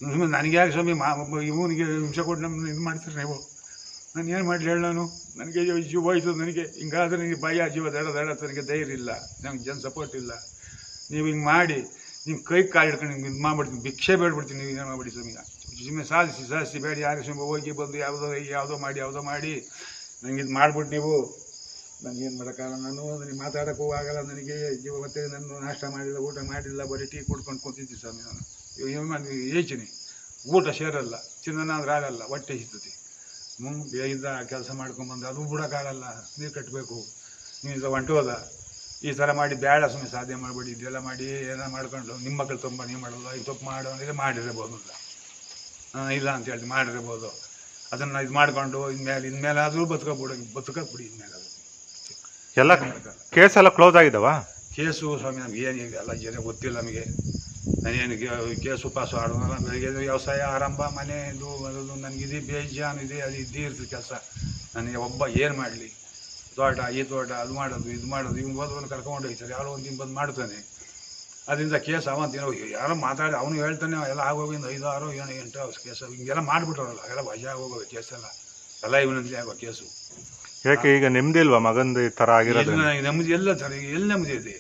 ನನಗೆ ಯಾಕೆ ಸ್ವಾಮಿ ಇವನಿಗೆ ಹಿಂಸೆ ಕೊಟ್ಟು ನಮ್ಮನ್ನು ಇದು ಮಾಡ್ತೀರಿ ನೀವು? ನಾನು ಏನು ಮಾಡಲಿ ಹೇಳಿ? ನನಗೆ ಜೀವ ಹೋಯ್ತು. ನನಗೆ ಹಿಂಗಾದ್ರೆ ನನಗೆ ಭಯ, ಜೀವ ದಡ ನನಗೆ ಧೈರ್ಯ ಇಲ್ಲ, ನನಗೆ ಜನ ಸಪೋರ್ಟ್ ಇಲ್ಲ. ನೀವು ಹಿಂಗೆ ಮಾಡಿ ನಿಮ್ಮ ಕೈ ಕಾಲು ಹಿಡ್ಕೊಂಡು ಹಿಂಗೆ ಇದು ಮಾಡ್ಬಿಡ್ತೀನಿ, ಭಿಕ್ಷೆ ಬೇಡ್ಬಿಡ್ತೀನಿ. ನೀವು ಏನು ಮಾಡ್ಬಿಡಿ ಸ್ವಾಮಿ, ಸುಮ್ಮನೆ ಸಾಧಿಸಿ ಬೇಡ. ಯಾರು ಸುಮ್ಮನೆ ಹೋಗಿ ಬಂದು ಯಾವುದೋ ಮಾಡಿ ನನಗೆ ಇದು ಮಾಡ್ಬಿಟ್ಟು ನೀವು ನನಗೇನು ಮಾಡೋಕ್ಕಾಗಲ್ಲ. ನನಗೆ ಮಾತಾಡೋಕ್ಕೂ ಆಗಲ್ಲ. ನನಗೆ ಜೀವ ಮತ್ತೆ ನಾನು ನಾಷ್ಟ ಮಾಡಿಲ್ಲ, ಊಟ ಮಾಡಿಲ್ಲ, ಬರೀ ಟೀ ಕುಡ್ಕೊಂಡು ಕೂತಿದ್ದೆ ಸ್ವಾಮಿ. ನಾನು ಯೋಚನೆ ಊಟ ಸೇರಲ್ಲ, ಚಿನ್ನನಾದ್ರೆ ಆಗಲ್ಲ, ಹೊಟ್ಟೆ ಸಿಗ್ತದೆ. ಬೇಗ ಕೆಲಸ ಮಾಡ್ಕೊಂಬಂದು ಅದು ಬಿಡೋಕ್ಕಾಗಲ್ಲ, ನೀರು ಕಟ್ಟಬೇಕು. ನೀವು ಹೊಂಟೋದ ಈ ಥರ ಮಾಡಿ ಬೇಡ ಸುಮ್ಮನೆ ಸಾಧ್ಯ ಮಾಡಬೇಡಿ. ಇದೆಲ್ಲ ಮಾಡಿ ಏನೋ ಮಾಡ್ಕೊಂಡು ನಿಮ್ಮ ಮಕ್ಕಳು ತುಂಬ ನೀವು ಮಾಡೋದು ಈ ತಪ್ಪು ಮಾಡೋ ಅಂದರೆ ಮಾಡಿರ್ಬೋದು ಅಂತ ಇಲ್ಲ ಅಂತ ಹೇಳಿ ಮಾಡಿರ್ಬೋದು. ಅದನ್ನು ಇದು ಮಾಡಿಕೊಂಡು ಇನ್ಮೇಲೆ ಆದರೂ ಬದುಕೋಕೆ ಬಿಡಿ. ಇನ್ಮೇಲೆ ಅದು ಎಲ್ಲ ಕೇಸ್ ಎಲ್ಲ ಕ್ಲೋಸ್ ಆಗಿದ್ದಾವ? ಕೇಸು ಸ್ವಾಮಿ ನಮ್ಗೆ ಏನು ಎಲ್ಲ ಜನ ಗೊತ್ತಿಲ್ಲ. ನಮಗೆ ನಾನೇನು ಕೇಸು ಪಾಸು ಆಡೋಲ್ಲ. ಬೆಳಿಗ್ಗೆ ವ್ಯವಸಾಯ ಆರಂಭ, ಮನೆಯದು ಅದು ನನಗಿದೆ ಬೇಜಾನು ಇದೆ. ಅದು ಇದ್ದೇ ಇರ್ತದೆ ಕೆಲಸ. ನನಗೆ ಒಬ್ಬ ಏನು ಮಾಡಲಿ? ತೋಟ ಈ ತೋಟ ಅದು ಮಾಡೋದು ಇದು ಮಾಡೋದು. ಇವ್ನು ಓದೋನು ಕರ್ಕೊಂಡು ಹೋಗ್ತಾರೆ, ಯಾರೋ ಒಂದು ಬಂದು ಮಾಡ್ತಾನೆ. ಅದರಿಂದ ಕೇಸ್ ಅವಂತೇನೋ ಯಾರೋ ಮಾತಾಡಿ ಅವನು ಹೇಳ್ತಾನೆ ಎಲ್ಲ ಆಗೋಗಿಂದ 5, 6, 7, 8 ಕೇಸು ಹಿಂಗೆಲ್ಲ ಮಾಡಿಬಿಟ್ಟವರಲ್ಲ. ಎಲ್ಲ ವಜಾ ಆಗೋಗೋದು ಕೇಸೆಲ್ಲ ಎಲ್ಲ ಇವನಲ್ಲಿ ಆಗೋ ಕೇಸು. ಯಾಕೆ ಈಗ ನೆಮ್ಮದಿ ಇಲ್ವಾ ಮಗಂದು ಈ ಥರ ಆಗಿರೋದು? ನೆಮ್ಮದಿ ಎಲ್ಲ ಥರ ಎಲ್ಲಿ ನೆಮ್ಮದಿ ಇದೆ?